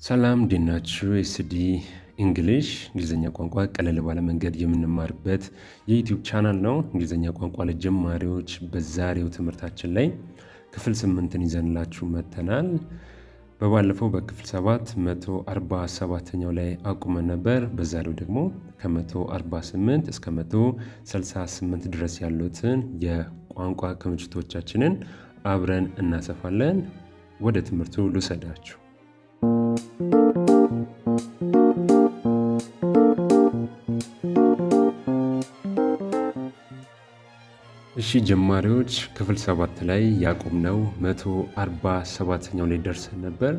ሰላም እንዴት ናችሁ? ኤስዲ እንግሊዝኛ ቋንቋ ቀለል ባለ መንገድ የምንማርበት የዩቲዩብ ቻናል ነው። እንግሊዝኛ ቋንቋ ለጀማሪዎች በዛሬው ትምህርታችን ላይ ክፍል 8ን ይዘንላችሁ መጥተናል። በባለፈው በክፍል 7 147ኛው ላይ አቁመን ነበር። በዛሬው ደግሞ ከ148 እስከ 168 ድረስ ያሉትን የቋንቋ ክምችቶቻችንን አብረን እናሰፋለን። ወደ ትምህርቱ ልውሰዳችሁ። እሺ ጀማሪዎች ክፍል 7 ላይ ያቆምነው 147ኛው ላይ ደርሰን ነበር።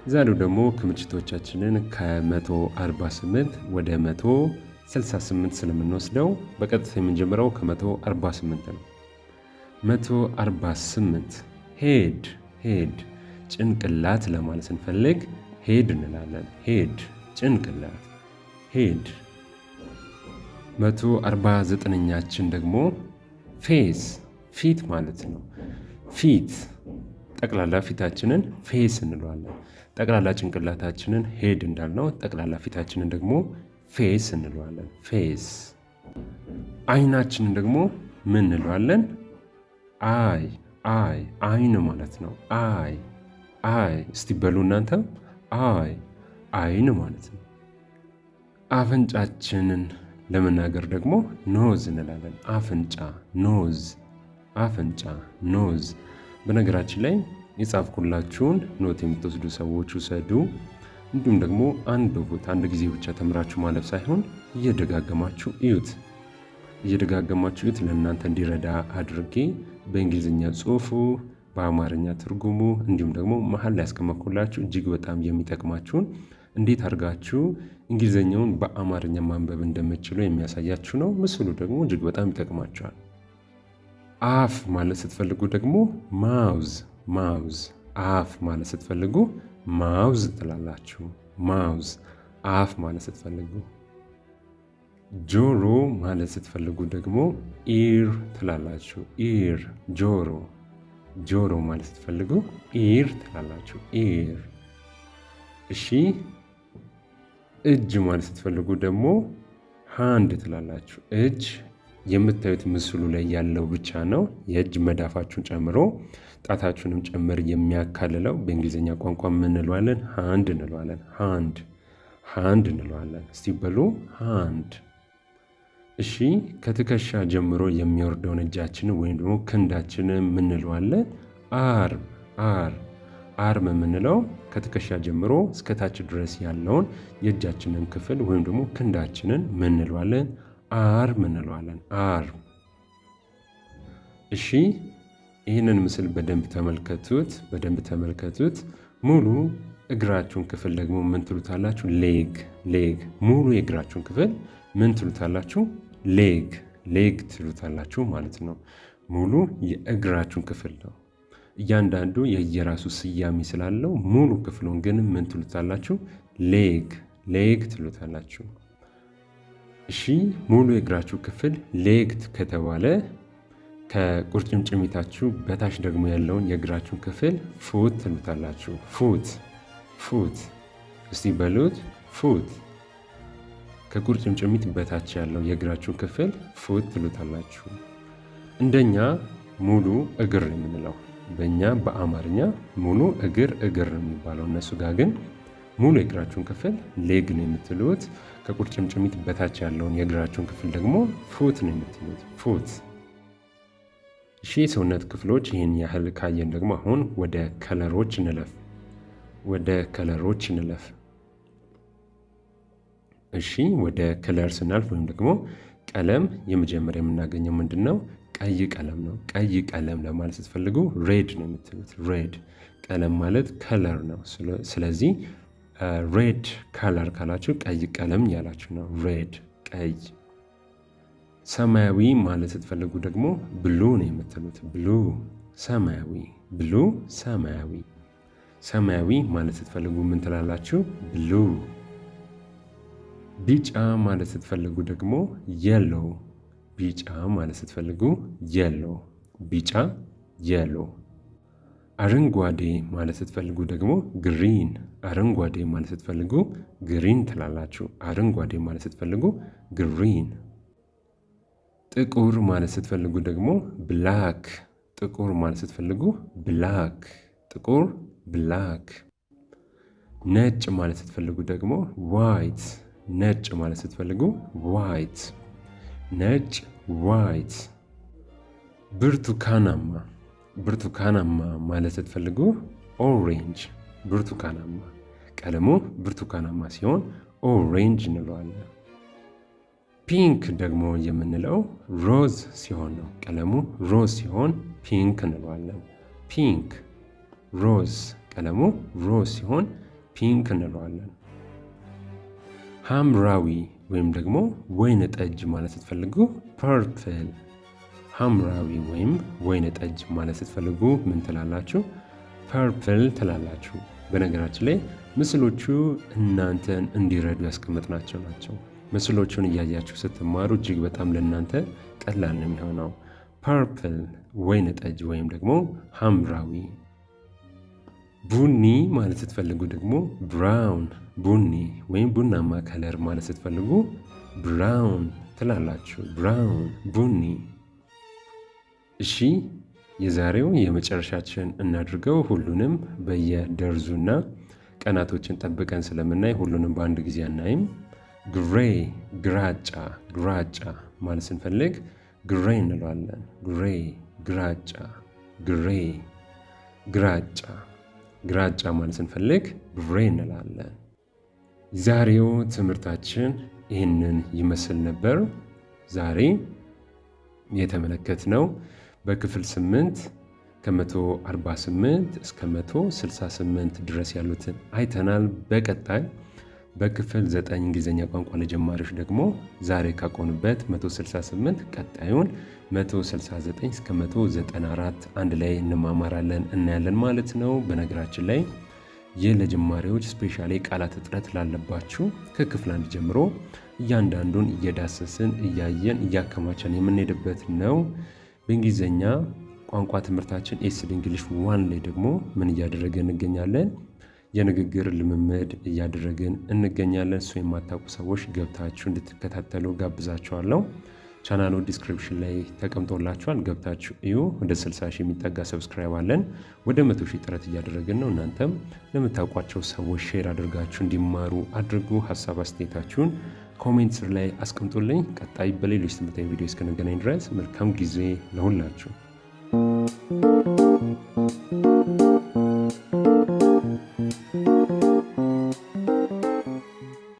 ዛሬው ደግሞ ክምችቶቻችንን ከ148 ወደ 168 ስለምንወስደው በቀጥታ የምንጀምረው ከ148 ነው። 148 ሄድ ጭንቅላት ለማለት ስንፈልግ ሄድ እንላለን። ሄድ ጭንቅላት ሄድ። 149ኛችን ደግሞ ፌስ ፊት ማለት ነው። ፊት ጠቅላላ ፊታችንን ፌስ እንለዋለን። ጠቅላላ ጭንቅላታችንን ሄድ እንዳልነው ጠቅላላ ፊታችንን ደግሞ ፌስ እንለዋለን። ፌስ። አይናችንን ደግሞ ምን እንለዋለን? አይን ማለት ነው። አይ እስቲ በሉ እናንተም አይን ማለት ነው። አፍንጫችንን ለመናገር ደግሞ ኖዝ እንላለን። አፍንጫ ኖዝ። በነገራችን ላይ የጻፍኩላችሁን ኖት የምትወስዱ ሰዎች ውሰዱ። እንዲሁም ደግሞ አንድ ጊዜ ብቻ ተምራችሁ ማለፍ ሳይሆን እየደጋገማችሁ እዩት። ለእናንተ እንዲረዳ አድርጌ በእንግሊዝኛ ጽሑፉ በአማርኛ ትርጉሙ እንዲሁም ደግሞ መሀል ላይ ያስቀመጥኩላችሁ እጅግ በጣም የሚጠቅማችሁን እንዴት አድርጋችሁ እንግሊዝኛውን በአማርኛ ማንበብ እንደምትችሉ የሚያሳያችሁ ነው። ምስሉ ደግሞ እጅግ በጣም ይጠቅማችኋል። አፍ ማለት ስትፈልጉ ደግሞ ማውዝ። አፍ ማለት ስትፈልጉ ማውዝ ትላላችሁ። ማውዝ አፍ ማለት ስትፈልጉ። ጆሮ ማለት ስትፈልጉ ደግሞ ኢር ትላላችሁ። ኢር ጆሮ ማለት ስትፈልጉ ኢር ትላላችሁ። ኢር። እሺ እጅ ማለት ስትፈልጉ ደግሞ ሃንድ ትላላችሁ። እጅ የምታዩት ምስሉ ላይ ያለው ብቻ ነው። የእጅ መዳፋችሁን ጨምሮ ጣታችሁንም ጭምር የሚያካልለው በእንግሊዝኛ ቋንቋ ምን እንለዋለን? ሃንድ እንለዋለን። ሃንድ እንለዋለን። እስቲ በሉ ሃንድ። እሺ ከትከሻ ጀምሮ የሚወርደውን እጃችንን ወይም ደግሞ ክንዳችንን ምን እንለዋለን? አርም የምንለው ከትከሻ ጀምሮ እስከታች ድረስ ያለውን የእጃችንን ክፍል ወይም ደግሞ ክንዳችንን ምን እንለዋለን? አርም እንለዋለን። አርም። እሺ ይህንን ምስል በደንብ ተመልከቱት። ሙሉ እግራችሁን ክፍል ደግሞ ምን ትሉታላችሁ? ሌግ። ሙሉ የእግራችሁን ክፍል ምን ትሉታላችሁ? ሌግ ትሉታላችሁ ማለት ነው። ሙሉ የእግራችሁን ክፍል ነው። እያንዳንዱ የየራሱ ስያሜ ስላለው ሙሉ ክፍሉን ግን ምን ትሉታላችሁ? ሌግ ትሉታላችሁ። እሺ ሙሉ የእግራችሁ ክፍል ሌግ ከተባለ ከቁርጭምጭሚታችሁ በታች ደግሞ ያለውን የእግራችሁን ክፍል ፉት ትሉታላችሁ። ፉት። እስቲ በሉት ፉት። ከቁርጭምጭሚት በታች ያለው የእግራችሁን ክፍል ፉት ትሉታላችሁ። እንደኛ ሙሉ እግር ነው የምንለው። በእኛ በአማርኛ ሙሉ እግር ነው የሚባለው። እነሱ ጋር ግን ሙሉ የእግራችሁን ክፍል ሌግ ነው የምትሉት። ከቁርጭምጭሚት በታች ያለውን የእግራችሁን ክፍል ደግሞ ፉት ነው የምትሉት። ፉት። እሺ የሰውነት ክፍሎች ይህን ያህል ካየን ደግሞ አሁን ወደ ከለሮች እንለፍ። እሺ ወደ ከለር ስናልፍ ወይም ደግሞ ቀለም የመጀመሪያ የምናገኘው ምንድን ነው? ቀይ ቀለም ነው። ቀይ ቀለም ለማለት ስትፈልጉ ሬድ ነው የምትሉት። ሬድ ቀለም ማለት ከለር ነው። ስለዚህ ሬድ ከለር ካላችሁ ቀይ ቀለም ያላችሁ ነው። ሬድ ቀይ። ሰማያዊ ማለት ስትፈልጉ ደግሞ ብሉ ነው የምትሉት። ብሉ ሰማያዊ። ሰማያዊ ማለት ስትፈልጉ ምን ትላላችሁ? ብሉ። ቢጫ ማለት ስትፈልጉ ደግሞ የሎ። ቢጫ ማለት ስትፈልጉ የሎ። ቢጫ የሎ። አረንጓዴ ማለት ስትፈልጉ ደግሞ ግሪን። አረንጓዴ ማለት ስትፈልጉ ግሪን ትላላችሁ። አረንጓዴ ማለት ስትፈልጉ ግሪን። ጥቁር ማለት ስትፈልጉ ደግሞ ብላክ። ጥቁር ማለት ስትፈልጉ ብላክ። ጥቁር ብላክ። ነጭ ማለት ስትፈልጉ ደግሞ ዋይት። ነጭ ማለት ስትፈልጉ ዋይት። ነጭ ዋይት። ብርቱካናማ። ብርቱካናማ ማለት ስትፈልጉ ኦሬንጅ። ብርቱካናማ ቀለሙ ብርቱካናማ ሲሆን ኦሬንጅ እንለዋለን። ፒንክ ደግሞ የምንለው ሮዝ ሲሆን ነው። ቀለሙ ሮዝ ሲሆን ፒንክ እንለዋለን። ፒንክ ሮዝ። ቀለሙ ሮዝ ሲሆን ፒንክ እንለዋለን። ሐምራዊ ወይም ደግሞ ወይነ ጠጅ ማለት ስትፈልጉ ፐርፕል። ሐምራዊ ወይም ወይነ ጠጅ ማለት ስትፈልጉ ምን ትላላችሁ? ፐርፕል ትላላችሁ። በነገራችን ላይ ምስሎቹ እናንተን እንዲረዱ ያስቀመጥናቸው ናቸው። ምስሎቹን እያያችሁ ስትማሩ እጅግ በጣም ለእናንተ ቀላል ነው የሚሆነው። ፐርፕል ወይነ ጠጅ ወይም ደግሞ ሐምራዊ። ቡኒ ማለት ስትፈልጉ ደግሞ ብራውን። ቡኒ ወይም ቡናማ ከለር ማለት ስትፈልጉ ብራውን ትላላችሁ። ብራውን ቡኒ። እሺ የዛሬው የመጨረሻችን እናድርገው። ሁሉንም በየደርዙና ቀናቶችን ጠብቀን ስለምናይ ሁሉንም በአንድ ጊዜ አናይም። ግሬ ግራጫ። ግራጫ ማለት ስንፈልግ ግሬ እንለዋለን። ግሬ ግራጫ። ግሬ ግራጫ። ግራጫ ማለት ስንፈልግ ግሬ እንላለን። ዛሬው ትምህርታችን ይህንን ይመስል ነበር። ዛሬ የተመለከትነው በክፍል 8 ከ148 እስከ 168 ድረስ ያሉትን አይተናል። በቀጣይ በክፍል 9 እንግሊዝኛ ቋንቋ ለጀማሪዎች ደግሞ ዛሬ ካቆንበት 168 ቀጣዩን 169 እስከ 194 አንድ ላይ እንማማራለን እናያለን ማለት ነው። በነገራችን ላይ ይህ ለጀማሪዎች ስፔሻሊ ቃላት እጥረት ላለባችሁ ከክፍል 1 ጀምሮ እያንዳንዱን እየዳሰስን እያየን እያከማቸን የምንሄድበት ነው። በእንግሊዝኛ ቋንቋ ትምህርታችን ኤስድ እንግሊሽ 1 ላይ ደግሞ ምን እያደረገን እንገኛለን? የንግግር ልምምድ እያደረግን እንገኛለን። እሱ የማታውቁ ሰዎች ገብታችሁ እንድትከታተሉ ጋብዛችኋለሁ። ቻናሉ ዲስክሪፕሽን ላይ ተቀምጦላችኋል። ገብታችሁ እዩ። ወደ 60 ሺህ የሚጠጋ ሰብስክራይብ አለን። ወደ 100 ሺህ ጥረት እያደረግን ነው። እናንተም ለምታውቋቸው ሰዎች ሼር አድርጋችሁ እንዲማሩ አድርጉ። ሀሳብ አስተያየታችሁን ኮሜንት ስር ላይ አስቀምጡልኝ። ቀጣይ በሌሎች ትምህርታዊ ቪዲዮ እስክንገናኝ ድረስ መልካም ጊዜ ለሁላችሁ።